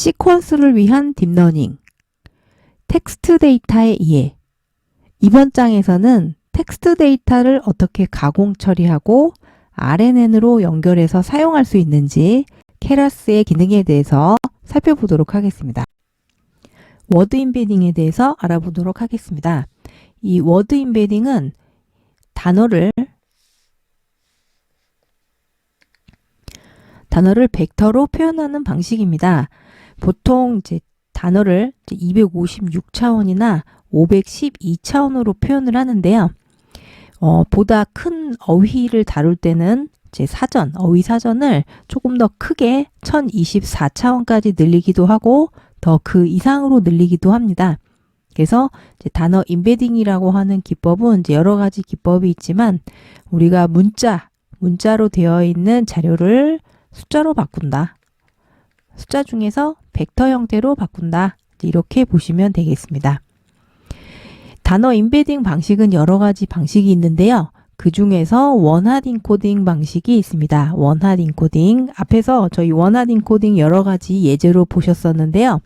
시퀀스를 위한 딥러닝, 텍스트 데이터의 이해. 이번 장에서는 텍스트 데이터를 어떻게 가공 처리하고 RNN으로 연결해서 사용할 수 있는지 케라스의 기능에 대해서 살펴보도록 하겠습니다. 워드 임베딩에 대해서 알아보도록 하겠습니다. 이 워드 임베딩은 단어를 벡터로 표현하는 방식입니다. 보통 이제 단어를 256차원이나 512차원으로 표현을 하는데요. 보다 큰 어휘를 다룰 때는 이제 어휘 사전을 조금 더 크게 1024차원까지 늘리기도 하고 더 그 이상으로 늘리기도 합니다. 그래서 이제 단어 임베딩이라고 하는 기법은 이제 여러 가지 기법이 있지만 우리가 문자로 되어 있는 자료를 숫자로 바꾼다. 숫자 중에서 벡터 형태로 바꾼다. 이렇게 보시면 되겠습니다. 단어 임베딩 방식은 여러 가지 방식이 있는데요. 그 중에서 원핫 인코딩 방식이 있습니다. 원핫 인코딩. 앞에서 저희 원핫 인코딩 여러 가지 예제로 보셨었는데요.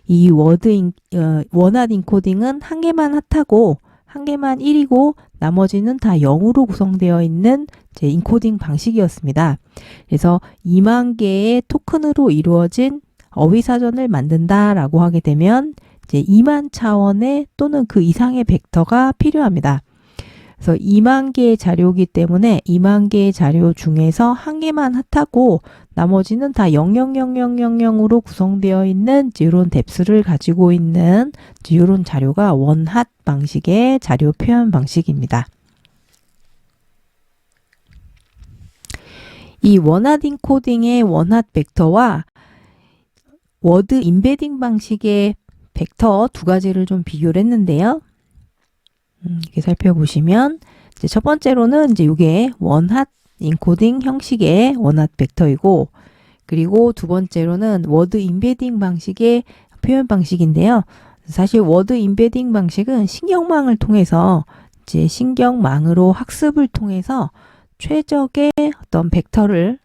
이 원핫 인코딩은 한 개만 핫하고 한 개만 1이고 나머지는 다 0으로 구성되어 있는 제 인코딩 방식이었습니다. 그래서 2만 개의 토큰으로 이루어진 어휘사전을 만든다라고 하게 되면 이제 2만 차원의 또는 그 이상의 벡터가 필요합니다. 그래서 2만 개의 자료이기 때문에 2만 개의 자료 중에서 한 개만 핫하고 나머지는 다 00000으로 구성되어 있는 이런 뎁스를 가지고 있는 이런 자료가 원핫 방식의 자료 표현 방식입니다. 이 원핫 인코딩의 원핫 벡터와 워드 임베딩 방식의 벡터 두 가지를 좀 비교를 했는데요. 이렇게 살펴보시면 이제 첫 번째로는 이제 이게 원핫 인코딩 형식의 원핫 벡터이고, 그리고 두 번째로는 워드 임베딩 방식의 표현 방식인데요. 사실 워드 임베딩 방식은 신경망을 통해서 이제 신경망으로 학습을 통해서 최적의 어떤 벡터를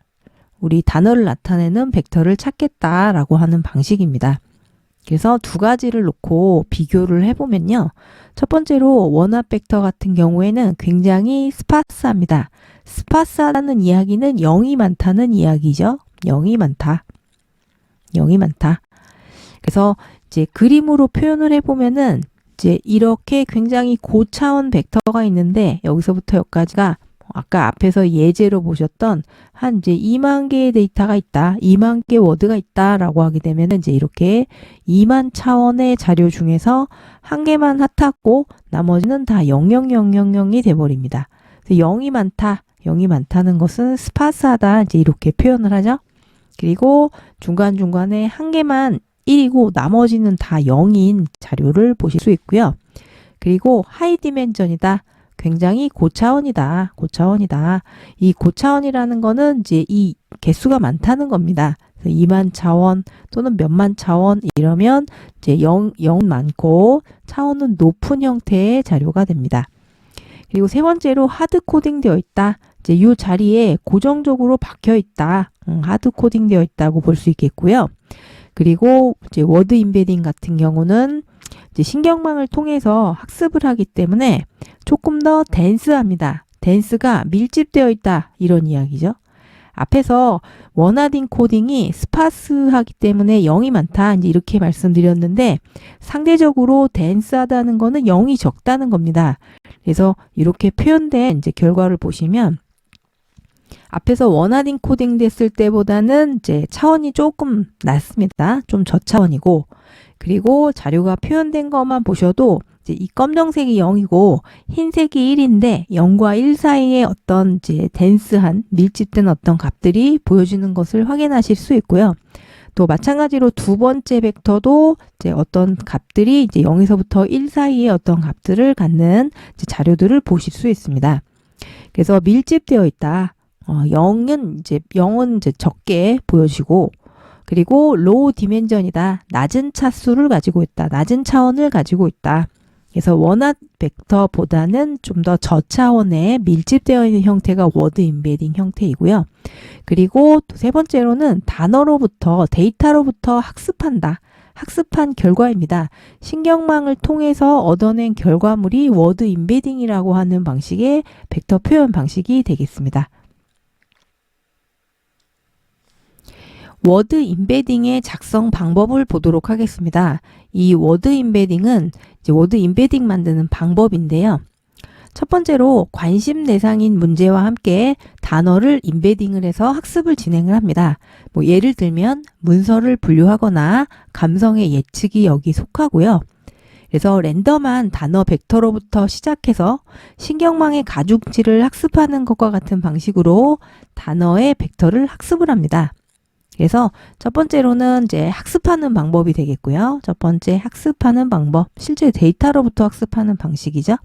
우리 단어를 나타내는 벡터를 찾겠다라고 하는 방식입니다. 그래서 두 가지를 놓고 비교를 해보면요. 첫 번째로 원핫 벡터 같은 경우에는 굉장히 스파스합니다. 스파스하다는 이야기는 0이 많다는 이야기죠. 0이 많다. 그래서 이제 그림으로 표현을 해보면은 이제 이렇게 굉장히 고차원 벡터가 있는데 여기서부터 여기까지가 아까 앞에서 예제로 보셨던 한 이제 2만 개의 데이터가 있다. 2만 개 워드가 있다라고 하게 되면 이제 이렇게 2만 차원의 자료 중에서 한 개만 핫하고 나머지는 다 00000이 돼버립니다. 그래서 0이 많다는 것은 스파스하다. 이제 이렇게 표현을 하죠. 그리고 중간중간에 한 개만 1이고 나머지는 다 0인 자료를 보실 수 있고요. 그리고 하이 디멘전이다. 굉장히 고차원이다. 이 고차원이라는 거는 이제 이 개수가 많다는 겁니다. 2만 차원 또는 몇만 차원 이러면 이제 0 많고 차원은 높은 형태의 자료가 됩니다. 그리고 세 번째로 하드 코딩 되어 있다. 이제 이 자리에 고정적으로 박혀 있다. 하드 코딩 되어 있다고 볼 수 있겠고요. 그리고 이제 워드 임베딩 같은 경우는 이제 신경망을 통해서 학습을 하기 때문에 조금 더 덴스합니다. 덴스가 밀집되어 있다. 이런 이야기죠. 앞에서 원핫 인코딩이 스파스하기 때문에 0이 많다. 이제 이렇게 말씀드렸는데 상대적으로 덴스하다는 거는 0이 적다는 겁니다. 그래서 이렇게 표현된 이제 결과를 보시면 앞에서 원핫 인코딩 됐을 때보다는 이제 차원이 조금 낮습니다. 좀 저차원이고, 그리고 자료가 표현된 것만 보셔도 이제 이 검정색이 0이고 흰색이 1인데 0과 1 사이에 어떤 이제 덴스한 밀집된 어떤 값들이 보여지는 것을 확인하실 수 있고요. 또 마찬가지로 두 번째 벡터도 이제 어떤 값들이 이제 0에서부터 1 사이에 어떤 값들을 갖는 이제 자료들을 보실 수 있습니다. 그래서 밀집되어 있다. 0은 이제 적게 보여지고, 그리고 로우 디멘전이다. 낮은 차수를 가지고 있다. 낮은 차원을 가지고 있다. 그래서 원화 벡터보다는 좀 더 저차원에 밀집되어 있는 형태가 워드 임베딩 형태이고요. 그리고 또 세 번째로는 단어로부터, 데이터로부터 학습한다. 학습한 결과입니다. 신경망을 통해서 얻어낸 결과물이 워드 임베딩이라고 하는 방식의 벡터 표현 방식이 되겠습니다. 워드 임베딩의 작성 방법을 보도록 하겠습니다. 이 워드 임베딩은 이제 워드 임베딩 만드는 방법인데요. 첫 번째로 관심 대상인 문제와 함께 단어를 임베딩을 해서 학습을 진행을 합니다. 뭐 예를 들면 문서를 분류하거나 감성의 예측이 여기 속하고요. 그래서 랜덤한 단어 벡터로부터 시작해서 신경망의 가중치를 학습하는 것과 같은 방식으로 단어의 벡터를 학습을 합니다. 그래서 첫 번째로는 이제 학습하는 방법이 되겠고요. 첫 번째 학습하는 방법, 실제 데이터로부터 학습하는 방식이죠.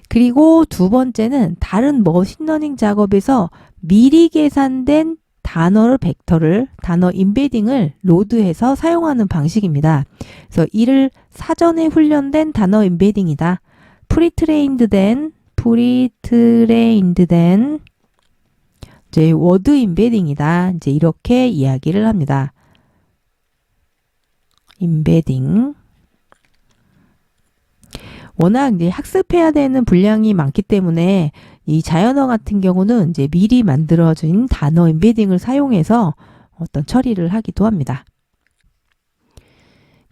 그리고 두 번째는 다른 머신러닝 작업에서 미리 계산된 단어를 벡터를, 단어 임베딩을 로드해서 사용하는 방식입니다. 그래서 이를 사전에 훈련된 단어 임베딩이다. 프리트레인드 된 이제 워드 임베딩이다. 이제 이렇게 이야기를 합니다. 임베딩. 워낙 이제 학습해야 되는 분량이 많기 때문에 이 자연어 같은 경우는 이제 미리 만들어진 단어 임베딩을 사용해서 어떤 처리를 하기도 합니다.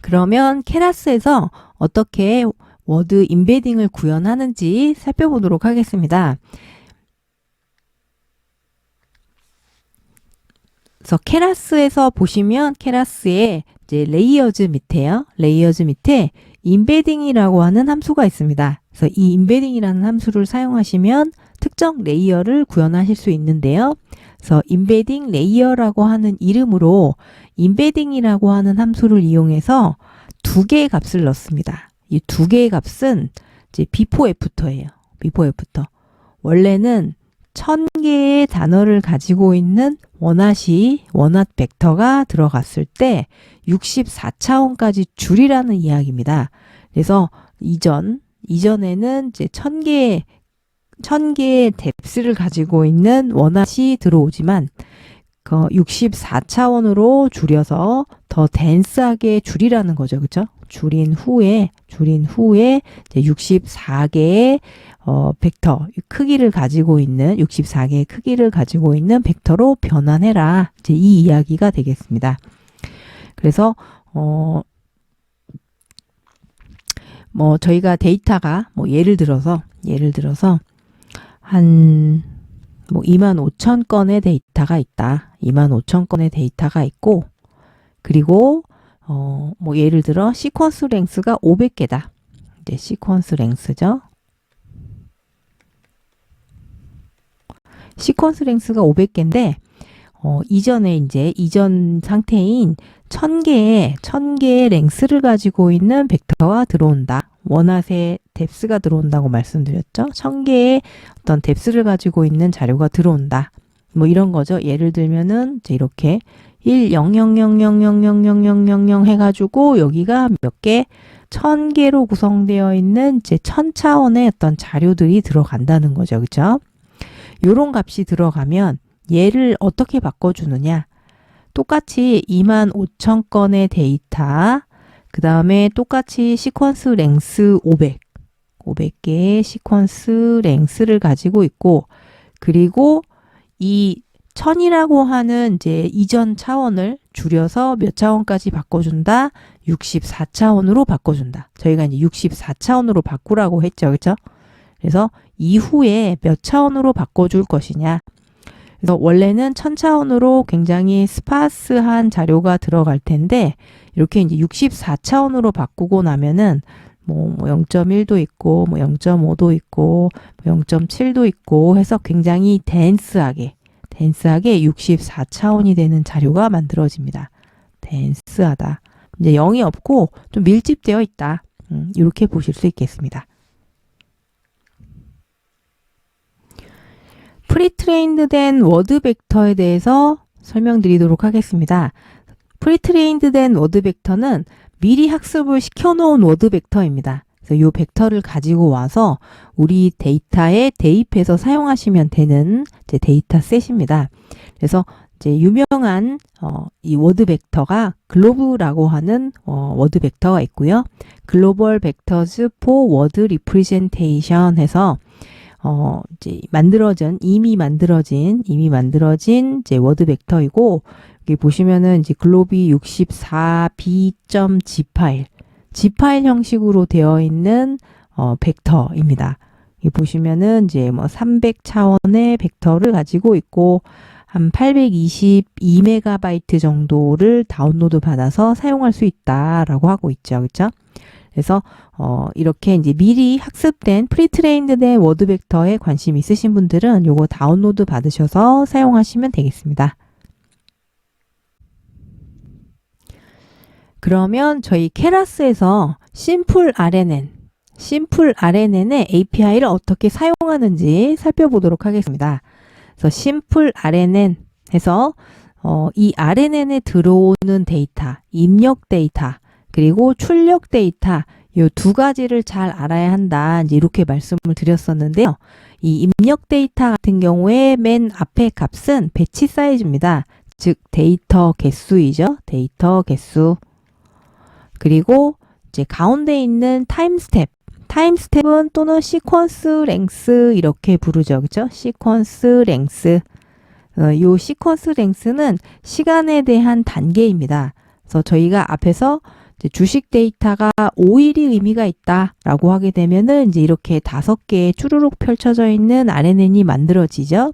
그러면 케라스에서 어떻게 워드 임베딩을 구현하는지 살펴보도록 하겠습니다. 그래서 케라스에서 보시면 케라스에 이제 레이어즈 밑에요. 레이어즈 밑에 임베딩이라고 하는 함수가 있습니다. 그래서 이 임베딩이라는 함수를 사용하시면 특정 레이어를 구현하실 수 있는데요. 그래서 임베딩 레이어라고 하는 이름으로 임베딩이라고 하는 함수를 이용해서 두 개의 값을 넣습니다. 이 두 개의 값은 이제 before after예요. before after. 원래는 1000개의 단어를 가지고 있는 원핫 벡터가 들어갔을 때 64차원까지 줄이라는 이야기입니다. 그래서 이전에는 이제 1000개의 뎁스를 가지고 있는 원핫이 들어오지만 그 64차원으로 줄여서 더 덴스하게 줄이라는 거죠. 그렇죠? 줄인 후에 이제 64개의 벡터 크기를 가지고 있는 64개의 크기를 가지고 있는 벡터로 변환해라. 이제 이 이야기가 되겠습니다. 그래서 뭐 저희가 데이터가 뭐 예를 들어서 한 뭐 25,000건의 데이터가 있다. 25,000건의 데이터가 있고 그리고 뭐 예를 들어 시퀀스 랭스가 500개다. 이제 시퀀스 랭스죠. 시퀀스 랭스가 500개인데 이전 상태인 1000개의 랭스를 가지고 있는 벡터가 들어온다. 원핫의 뎁스가 들어온다고 말씀드렸죠. 1000개의 어떤 뎁스를 가지고 있는 자료가 들어온다. 뭐 이런 거죠. 예를 들면은 이제 이렇게 1,0,0,0,0,0,0,0,0,0 해가지고 여기가 몇 개? 1000개로 구성되어 있는 이제 1000차원의 어떤 자료들이 들어간다는 거죠. 그죠? 요런 값이 들어가면 얘를 어떻게 바꿔주느냐? 똑같이 25,000건의 데이터, 그 다음에 똑같이 시퀀스 랭스 500개의 시퀀스 랭스를 가지고 있고, 그리고 이 1000이라고 하는 이제 이전 차원을 줄여서 몇 차원까지 바꿔준다? 64차원으로 바꿔준다. 저희가 이제 64차원으로 바꾸라고 했죠. 그렇죠? 그래서 이후에 몇 차원으로 바꿔줄 것이냐. 그래서 원래는 1000차원으로 굉장히 스파스한 자료가 들어갈 텐데 이렇게 이제 64차원으로 바꾸고 나면은 뭐 0.1도 있고 뭐 0.5도 있고 뭐 0.7도 있고 해서 굉장히 덴스하게 64차원이 되는 자료가 만들어집니다. 덴스하다. 이제 0이 없고 좀 밀집되어 있다. 이렇게 보실 수 있겠습니다. 프리트레인드 된 워드 벡터에 대해서 설명드리도록 하겠습니다. 프리트레인드 된 워드 벡터는 미리 학습을 시켜놓은 워드 벡터입니다. 그래서 이 벡터를 가지고 와서 우리 데이터에 대입해서 사용하시면 되는 이제 데이터 셋입니다. 그래서 이제 유명한 이 워드 벡터가 글로브라고 하는 워드 벡터가 있고요. 글로벌 벡터즈 포 워드 리프레젠테이션 해서 이제 이미 만들어진 이제 워드 벡터이고, 여기 보시면은 이제 글로비 64b.g 파일 형식으로 되어 있는 벡터입니다. 여기 보시면은 이제 뭐 300차원의 벡터를 가지고 있고 한 822MB 정도를 다운로드 받아서 사용할 수 있다라고 하고 있죠. 그렇죠? 그래서 이렇게 이제 미리 학습된 프리트레인드된 워드 벡터에 관심 있으신 분들은 요거 다운로드 받으셔서 사용하시면 되겠습니다. 그러면 저희 케라스에서 심플 RNN의 API를 어떻게 사용하는지 살펴보도록 하겠습니다. 그래서 심플 RNN 해서 이 RNN에 들어오는 데이터, 입력 데이터, 그리고 출력 데이터, 이 두 가지를 잘 알아야 한다. 이제 이렇게 말씀을 드렸었는데요. 이 입력 데이터 같은 경우에 맨 앞에 값은 배치 사이즈입니다. 즉 데이터 개수이죠. 데이터 개수. 그리고 이제 가운데 있는 타임스텝은 또는 시퀀스 랭스 이렇게 부르죠. 그죠? 시퀀스 랭스. 요 시퀀스 랭스는 시간에 대한 단계입니다. 그래서 저희가 앞에서 이제 주식 데이터가 5일이 의미가 있다라고 하게 되면은 이제 이렇게 5개의 쭈루룩 펼쳐져 있는 RNN이 만들어지죠.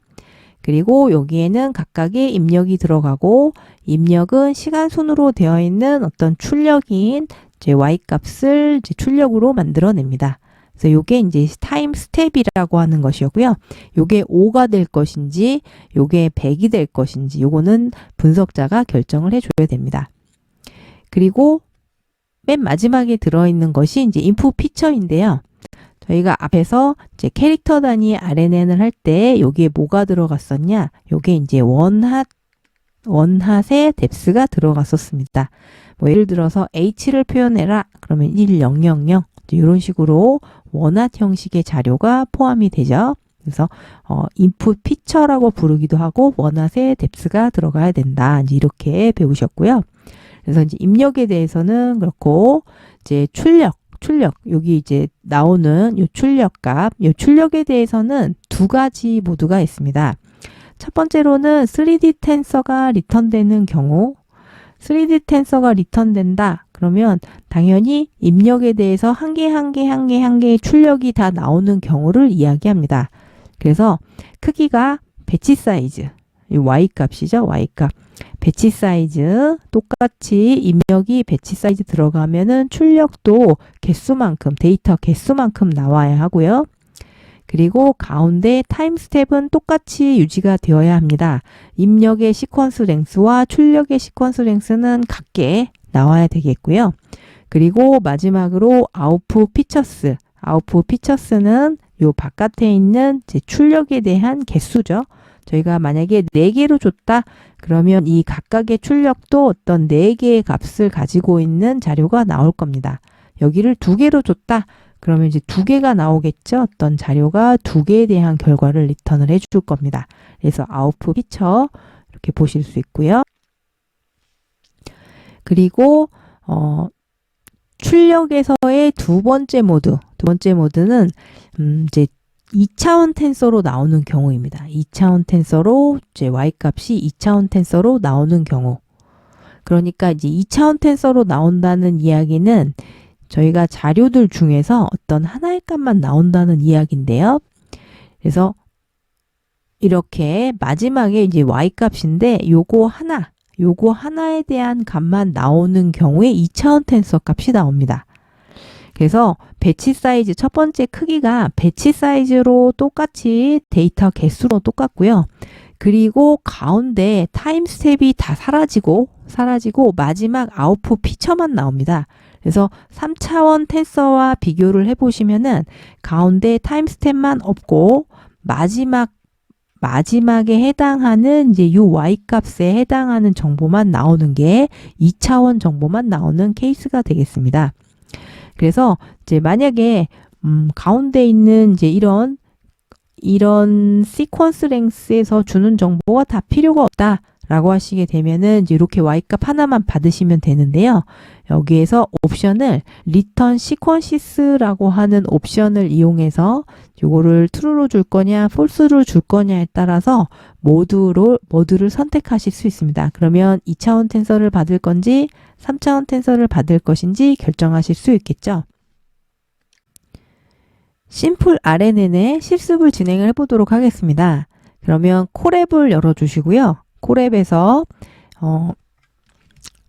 그리고 여기에는 각각의 입력이 들어가고, 입력은 시간 순으로 되어 있는 어떤 출력인 이제 y 값을 이제 출력으로 만들어냅니다. 그래서 요게 이제 타임 스텝이라고 하는 것이었고요. 요게 5가 될 것인지, 요게 100이 될 것인지, 요거는 분석자가 결정을 해줘야 됩니다. 그리고 맨 마지막에 들어있는 것이 이제 인풋 피처인데요. 저희가 앞에서 이제 캐릭터 단위 RNN을 할 때 여기에 뭐가 들어갔었냐? 요게 이제 원핫의 뎁스가 들어갔었습니다. 뭐 예를 들어서 H를 표현해라. 그러면 1000 이런 식으로 원핫 형식의 자료가 포함이 되죠. 그래서 인풋 피처라고 부르기도 하고 원핫의 뎁스가 들어가야 된다. 이제 이렇게 배우셨고요. 그래서 이제 입력에 대해서는 그렇고, 이제 출력 여기 이제 나오는 요 출력값, 요 출력에 대해서는 두 가지 모두가 있습니다. 첫 번째로는 3D 텐서가 리턴되는 경우, 3D 텐서가 리턴된다. 그러면 당연히 입력에 대해서 한 개의 출력이 다 나오는 경우를 이야기합니다. 그래서 크기가 배치 사이즈, 이 y 값이죠. y 값. 배치 사이즈 똑같이 입력이 배치 사이즈 들어가면은 출력도 개수만큼, 데이터 개수만큼 나와야 하고요. 그리고 가운데 타임 스텝은 똑같이 유지가 되어야 합니다. 입력의 시퀀스 랭스와 출력의 시퀀스 랭스는 같게 나와야 되겠고요. 그리고 마지막으로 아웃풋 피처스는 요 바깥에 있는 이제 출력에 대한 개수죠. 저희가 만약에 4개로 줬다 그러면 이 각각의 출력도 어떤 4개의 값을 가지고 있는 자료가 나올 겁니다. 여기를 2개로 줬다 그러면 이제 2개가 나오겠죠. 어떤 자료가 2개에 대한 결과를 리턴을 해줄 겁니다. 그래서 아웃풋 피처 이렇게 보실 수 있고요. 그리고 출력에서의 두 번째 모드는 이제 2차원 텐서로 나오는 경우입니다. 2차원 텐서로 이제 y 값이 2차원 텐서로 나오는 경우. 그러니까 이제 2차원 텐서로 나온다는 이야기는 저희가 자료들 중에서 어떤 하나의 값만 나온다는 이야기인데요. 그래서 이렇게 마지막에 이제 y 값인데 요거 하나에 대한 값만 나오는 경우에 2차원 텐서 값이 나옵니다. 그래서 배치 사이즈 첫 번째 크기가 배치 사이즈로 똑같이 데이터 개수로 똑같고요. 그리고 가운데 타임 스텝이 다 사라지고 마지막 아웃풋 피처만 나옵니다. 그래서 3차원 텐서와 비교를 해보시면은 가운데 타임 스텝만 없고 마지막에 해당하는 이제 요 y 값에 해당하는 정보만 나오는 게 2차원 정보만 나오는 케이스가 되겠습니다. 그래서 이제 만약에 가운데 있는 이제 이런 시퀀스 랭스에서 주는 정보가 다 필요가 없다 라고 하시게 되면은 이제 이렇게 Y값 하나만 받으시면 되는데요. 여기에서 옵션을 return sequences라고 하는 옵션을 이용해서 요거를 true로 줄 거냐 false로 줄 거냐에 따라서 모두를 선택하실 수 있습니다. 그러면 2차원 텐서를 받을 건지 3차원 텐서를 받을 것인지 결정하실 수 있겠죠. 심플 RNN의 실습을 진행을 해보도록 하겠습니다. 그러면 콜앱을 열어주시고요. 콜앱에서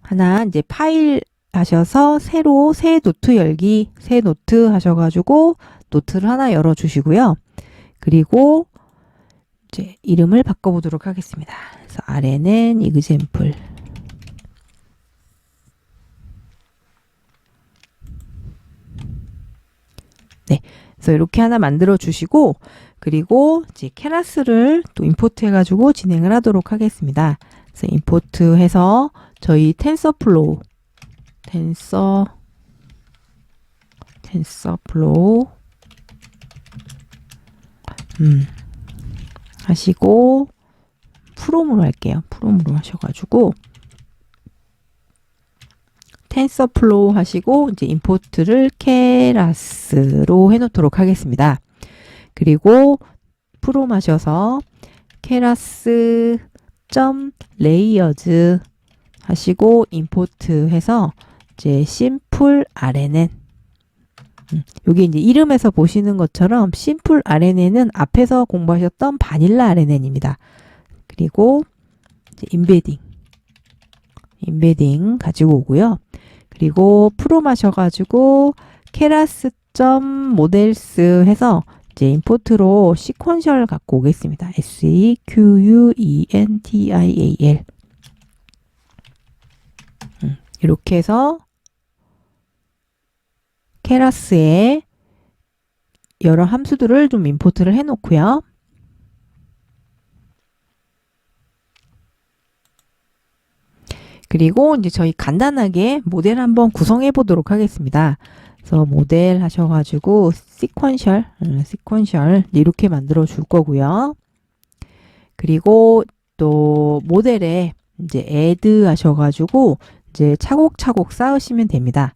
하나 이제 파일 하셔서 새로 새 노트 열기, 새 노트 하셔가지고 노트를 하나 열어주시고요. 그리고 이제 이름을 바꿔보도록 하겠습니다. 그래서 RNN example. 네. 그래서 이렇게 하나 만들어 주시고, 그리고 이제 케라스를 또 임포트 해가지고 진행을 하도록 하겠습니다. 그래서 임포트 해서 저희 텐서플로우 하시고 프롬으로 할게요. 프롬으로 하셔가지고 텐서플로우 하시고 이제 임포트를 케라스로 해놓도록 하겠습니다. 그리고 프롬 하셔서 케라스 .layers 하시고 임포트 해서 이제 심플 RNN 여기 이제 이름에서 보시는 것처럼 심플 RNN은 앞에서 공부하셨던 바닐라 RNN입니다. 그리고 이제 임베딩 가지고 오고요. 그리고 프롬 하셔가지고 keras.models 해서 이제 임포트로 시퀀셜 갖고 오겠습니다. sequential 이렇게 해서 케라스에 여러 함수들을 좀 임포트를 해 놓고요. 그리고 이제 저희 간단하게 모델 한번 구성해 보도록 하겠습니다. 그래서 모델 하셔가지고 시퀀셜 이렇게 만들어 줄 거고요. 그리고 또 모델에 이제 add 하셔가지고 이제 차곡차곡 쌓으시면 됩니다.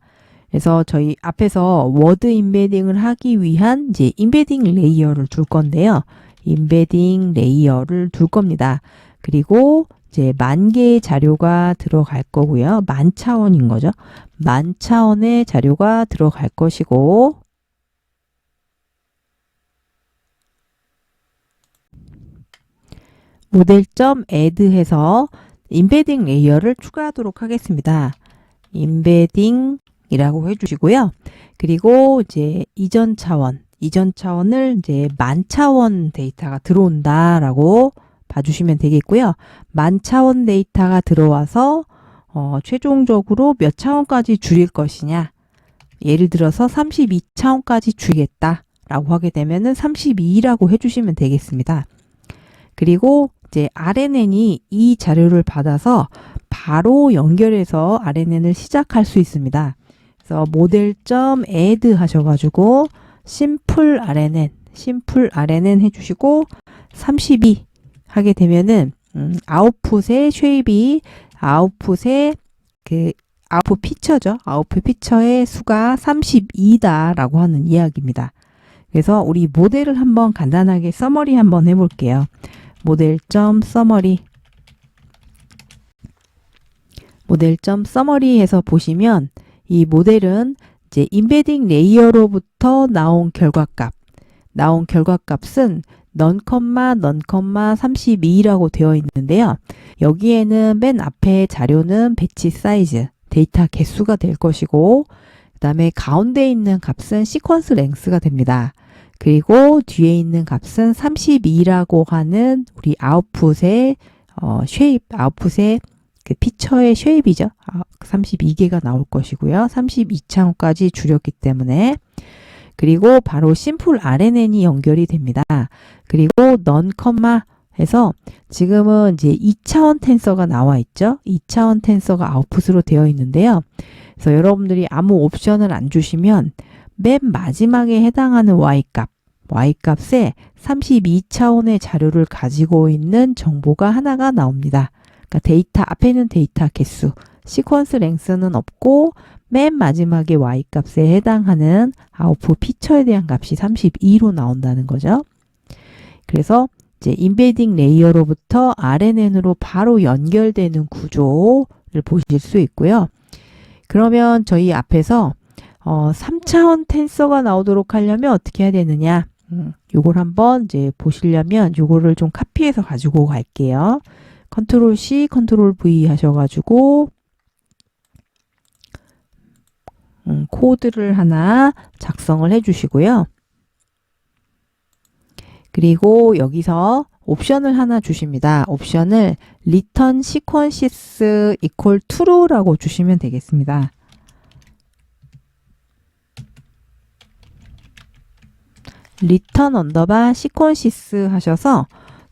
그래서 저희 앞에서 워드 임베딩을 하기 위한 이제 임베딩 레이어를 둘 건데요. 임베딩 레이어를 둘 겁니다. 그리고 이제 10,000개의 자료가 들어갈 거고요. 10,000차원인 거죠. 10,000차원의 자료가 들어갈 것이고 모델.add 해서 임베딩 레이어를 추가하도록 하겠습니다. 임베딩이라고 해주시고요. 그리고 이제 이전 차원을 이제 10,000차원 데이터가 들어온다라고 봐주시면 되겠고요. 10,000차원 데이터가 들어와서 최종적으로 몇 차원까지 줄일 것이냐. 예를 들어서 32차원까지 줄이겠다라고 하게 되면은 32라고 해주시면 되겠습니다. 그리고 이제 RNN이 이 자료를 받아서 바로 연결해서 RNN을 시작할 수 있습니다. 그래서 모델.add 하셔가지고 심플 RNN 해주시고 32 하게 되면은 아웃풋의 쉐입이 아웃풋의 그 아웃풋 피처죠. 아웃풋 피처의 수가 32다라고 하는 이야기입니다. 그래서 우리 모델을 한번 간단하게 서머리 한번 해볼게요. 모델.summary 해서 보시면 이 모델은 이제 임베딩 레이어로부터 나온 결과값은 none, 32라고 되어 있는데요. 여기에는 맨 앞에 자료는 배치 사이즈, 데이터 개수가 될 것이고 그 다음에 가운데 있는 값은 시퀀스 랭스가 됩니다. 그리고 뒤에 있는 값은 32라고 하는 우리 아웃풋의 아웃풋의 그 피처의 쉐입이죠. 32개가 나올 것이고요. 32차원까지 줄였기 때문에 그리고 바로 심플 RNN이 연결이 됩니다. 그리고 none, 그래서 지금은 이제 2차원 텐서가 나와 있죠. 2차원 텐서가 아웃풋으로 되어 있는데요. 그래서 여러분들이 아무 옵션을 안 주시면 맨 마지막에 해당하는 y값에 32차원의 자료를 가지고 있는 정보가 하나가 나옵니다. 그러니까 데이터 앞에 있는 데이터 개수, 시퀀스 랭스는 없고 맨 마지막에 y값에 해당하는 아웃풋 피처에 대한 값이 32로 나온다는 거죠. 그래서 이제 인베딩 레이어로부터 RNN으로 바로 연결되는 구조를 보실 수 있고요. 그러면 저희 앞에서 3차원 텐서가 나오도록 하려면 어떻게 해야 되느냐? 요걸 한번 이제 보시려면 요거를 좀 카피해서 가지고 갈게요. 컨트롤 C, 컨트롤 V 하셔가지고 코드를 하나 작성을 해주시고요. 그리고 여기서 옵션을 하나 주십니다. 옵션을 return sequences equal true라고 주시면 되겠습니다. return 언더바 sequences 하셔서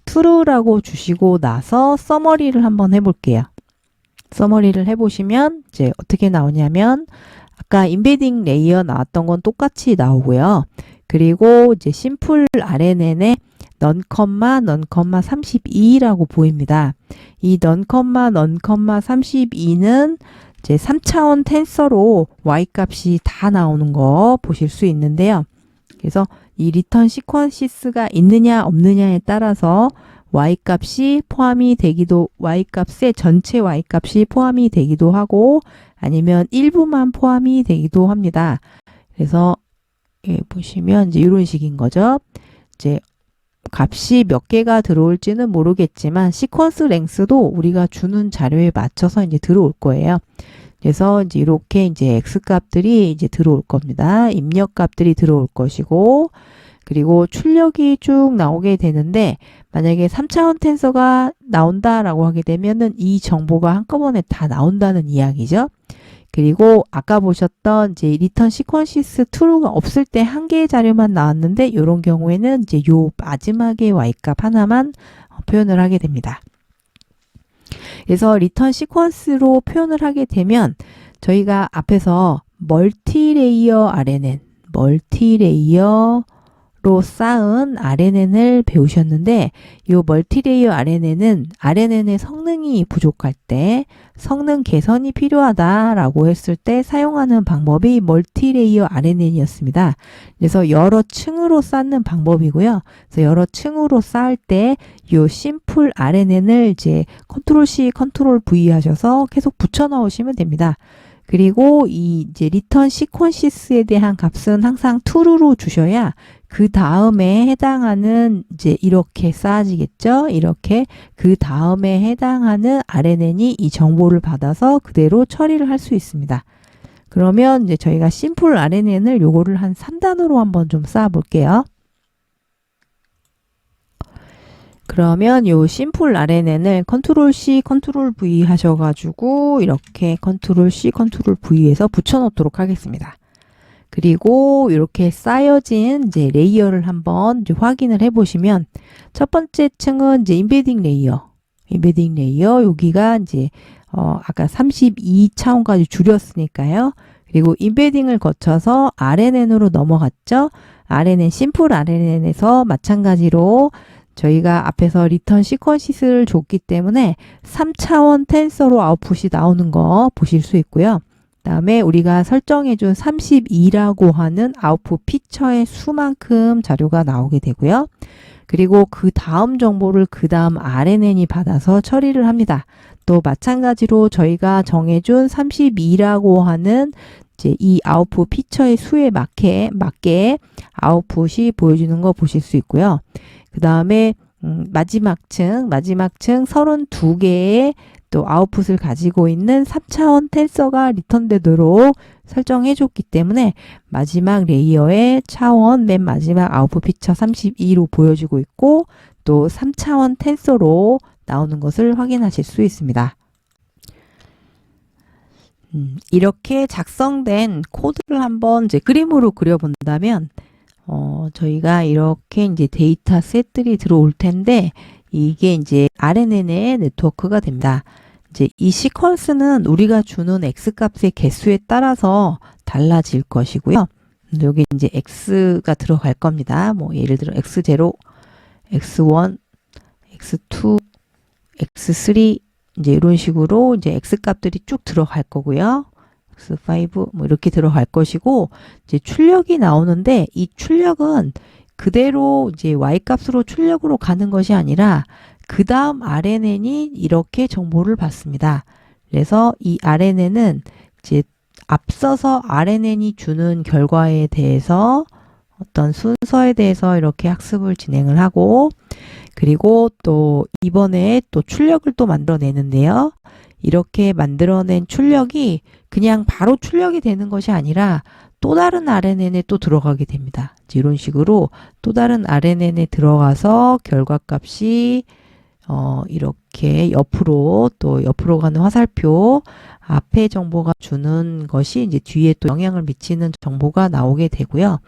true라고 주시고 나서 서머리를 한번 해볼게요. 서머리를 해보시면 이제 어떻게 나오냐면 아까 인베딩 레이어 나왔던 건 똑같이 나오고요. 그리고 이제 심플 RNN에 넌, 32라고 보입니다. 이 넌, 32는 이제 3차원 텐서로 y 값이 다 나오는 거 보실 수 있는데요. 그래서 이 리턴 시퀀시스가 있느냐 없느냐에 따라서 y값이 포함이 되기도, y값의 전체 y값이 포함이 되기도 하고 아니면 일부만 포함이 되기도 합니다. 그래서 보시면 이제 이런 식인 거죠. 이제 값이 몇 개가 들어올지는 모르겠지만 시퀀스 랭스도 우리가 주는 자료에 맞춰서 이제 들어올 거예요. 그래서 이제 이렇게 이제 x 값들이 이제 들어올 겁니다. 입력 값들이 들어올 것이고 그리고 출력이 쭉 나오게 되는데 만약에 3차원 텐서가 나온다라고 하게 되면은 이 정보가 한꺼번에 다 나온다는 이야기죠. 그리고 아까 보셨던 이제 리턴 시퀀시스 true가 없을 때 한 개의 자료만 나왔는데 이런 경우에는 이제 요 마지막에 y값 하나만 표현을 하게 됩니다. 그래서 리턴 시퀀스로 표현을 하게 되면 저희가 앞에서 멀티레이어 RNN, 멀티레이어로 쌓은 RNN을 배우셨는데 이 멀티레이어 RNN은 RNN의 성능이 부족할 때 성능 개선이 필요하다라고 했을 때 사용하는 방법이 멀티레이어 RNN이었습니다. 그래서 여러 층으로 쌓는 방법이고요. 그래서 여러 층으로 쌓을 때 이 심플 RNN을 이제 컨트롤 C, 컨트롤 V 하셔서 계속 붙여 넣으시면 됩니다. 그리고 이 이제 리턴 시퀀시스에 대한 값은 항상 true로 주셔야 그 다음에 해당하는 이제 이렇게 쌓아지겠죠. 이렇게 그 다음에 해당하는 RNN이 이 정보를 받아서 그대로 처리를 할 수 있습니다. 그러면 이제 저희가 심플 RNN을 요거를 한 3단으로 한번 좀 쌓아 볼게요. 그러면 요 심플 RNN을 컨트롤 C, 컨트롤 V 하셔가지고 이렇게 컨트롤 C, 컨트롤 V에서 붙여놓도록 하겠습니다. 그리고 이렇게 쌓여진 이제 레이어를 한번 이제 확인을 해보시면 첫 번째 층은 이제 인베딩 레이어, 여기가 이제 아까 32차원까지 줄였으니까요. 그리고 인베딩을 거쳐서 RNN으로 넘어갔죠. RNN, 심플 RNN에서 마찬가지로 저희가 앞에서 리턴 시퀀시스를 줬기 때문에 3차원 텐서로 아웃풋이 나오는 거 보실 수 있고요. 다음에 우리가 설정해준 32라고 하는 아웃풋 피처의 수만큼 자료가 나오게 되고요. 그리고 그 다음 정보를 그 다음 RNN이 받아서 처리를 합니다. 또 마찬가지로 저희가 정해준 32라고 하는 이제 이 아웃풋 피처의 수에 맞게 아웃풋이 보여주는 거 보실 수 있고요. 그 다음에 마지막 층 32개의 또 아웃풋을 가지고 있는 3차원 텐서가 리턴되도록 설정해 줬기 때문에 마지막 레이어의 차원 맨 마지막 아웃풋 피처 32로 보여지고 있고 또 3차원 텐서로 나오는 것을 확인하실 수 있습니다. 이렇게 작성된 코드를 한번 이제 그림으로 그려본다면 저희가 이렇게 이제 데이터 셋들이 들어올 텐데 이게 이제 RNN의 네트워크가 됩니다. 이제 이 시퀀스는 우리가 주는 X값의 개수에 따라서 달라질 것이고요. 여기 이제 X가 들어갈 겁니다. 뭐 예를 들어 X0, X1, X2, X3 이제 이런 식으로 이제 X값들이 쭉 들어갈 거고요. X5 뭐 이렇게 들어갈 것이고 이제 출력이 나오는데 이 출력은 그대로 이제 Y값으로 출력으로 가는 것이 아니라 그 다음 RNN이 이렇게 정보를 받습니다. 그래서 이 RNN은 이제 앞서서 RNN이 주는 결과에 대해서 어떤 순서에 대해서 이렇게 학습을 진행을 하고 그리고 또 이번에 또 출력을 또 만들어내는데요. 이렇게 만들어낸 출력이 그냥 바로 출력이 되는 것이 아니라 또 다른 RNN에 또 들어가게 됩니다. 이런 식으로 또 다른 RNN에 들어가서 결과값이 이렇게 옆으로 또 옆으로 가는 화살표 앞에 정보가 주는 것이 이제 뒤에 또 영향을 미치는 정보가 나오게 되고요.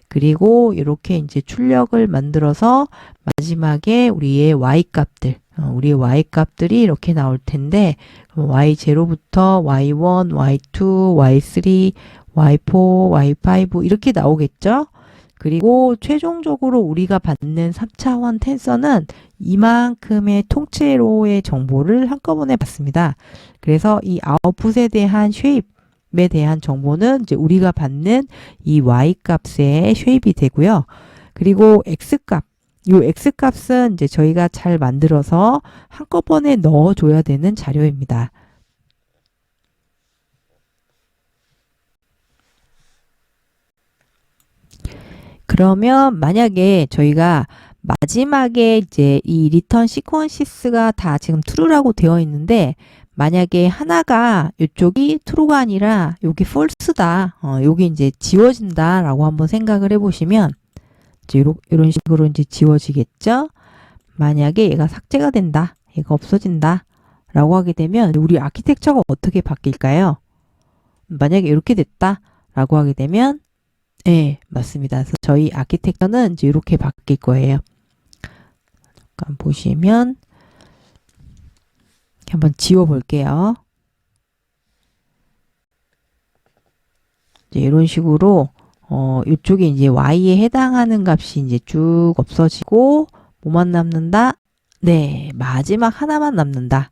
그리고 이렇게 이제 출력을 만들어서 마지막에 우리의 Y값들, 우리의 Y값들이 이렇게 나올 텐데 Y0부터 Y1, Y2, Y3, Y4, Y5 이렇게 나오겠죠? 그리고 최종적으로 우리가 받는 3차원 텐서는 이만큼의 통째로의 정보를 한꺼번에 받습니다. 그래서 이 아웃풋에 대한 쉐입에 대한 정보는 이제 우리가 받는 이 Y값의 쉐입이 되고요. 그리고 X값, 이 X값은 이제 저희가 잘 만들어서 한꺼번에 넣어줘야 되는 자료입니다. 그러면 만약에 저희가 마지막에 이제 이 리턴 시퀀시스가 다 지금 true라고 되어 있는데 만약에 하나가 이쪽이 true가 아니라 여기 false다. 여기 이제 지워진다 라고 한번 생각을 해보시면 이제 이런 식으로 이제 지워지겠죠. 만약에 얘가 삭제가 된다. 얘가 없어진다. 라고 하게 되면 우리 아키텍처가 어떻게 바뀔까요? 만약에 이렇게 됐다. 라고 하게 되면 네, 맞습니다. 그래서 저희 아키텍처는 이제 이렇게 바뀔 거예요. 잠깐 보시면 한번 지워 볼게요. 이제 이런 식으로 이쪽에 이제 y에 해당하는 값이 이제 쭉 없어지고 뭐만 남는다? 네, 마지막 하나만 남는다.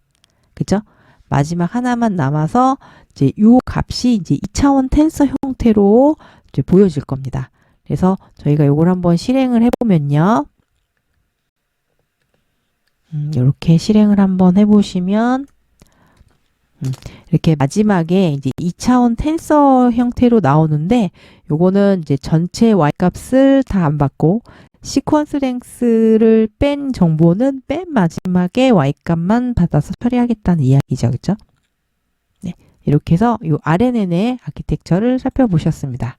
그죠? 마지막 하나만 남아서 이제 이 값이 이제 2차원 텐서 형태로 이제 보여질 겁니다. 그래서 저희가 이걸 한번 실행을 해보면요. 이렇게 실행을 한번 해보시면 이렇게 마지막에 이제 2차원 텐서 형태로 나오는데 요거는 이제 전체 Y값을 다 안 받고 시퀀스 랭스를 뺀 정보는 맨 마지막에 Y값만 받아서 처리하겠다는 이야기죠. 그죠? 네, 이렇게 해서 이 RNN의 아키텍처를 살펴보셨습니다.